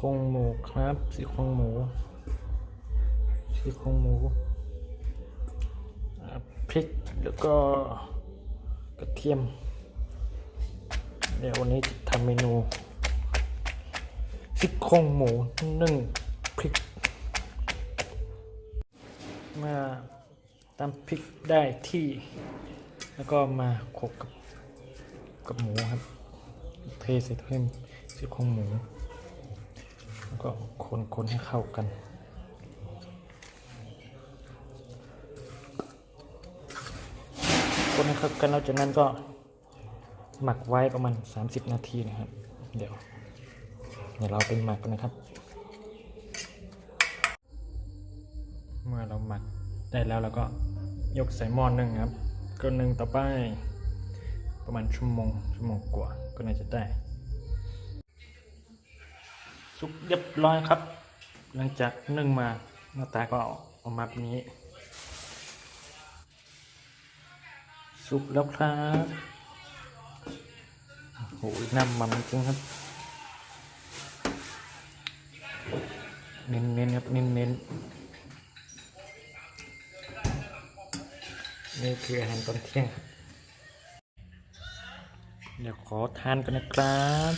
โครงหมูครับซี่โครงหมูพริกแล้วก็กระเทียมเดี๋ยววันนี้จะทำเมนูซี่โครงหมูนึ่งพริกมาตำพริกได้ที่แล้วก็มาโขลกกับหมูครับเทใส่ถ้วยซี่โครงหมูแล้วก็คนให้เข้ากันคนให้เข้ากันแล้วจากนั้นก็หมักไว้ประมาณ30 นาทีนะครับเดี๋ยวเราไปหมักกันนะครับเมื่อเราหมักได้แล้วเราก็ยกใส่หม้อนึ่งครับก็นึ่งต่อไปประมาณชั่วโมงกว่าก็น่าจะได้สุกเรียบร้อยครับหลังจากนึ่งมาหน้าตาก็ออกมาแบบนี้สุกแล้วครับโอ้โหน้ำมันจริงครับเน้นครับเน้นนี่คืออาหารตอนเที่ยงเดี๋ยวขอทานกันนะครับ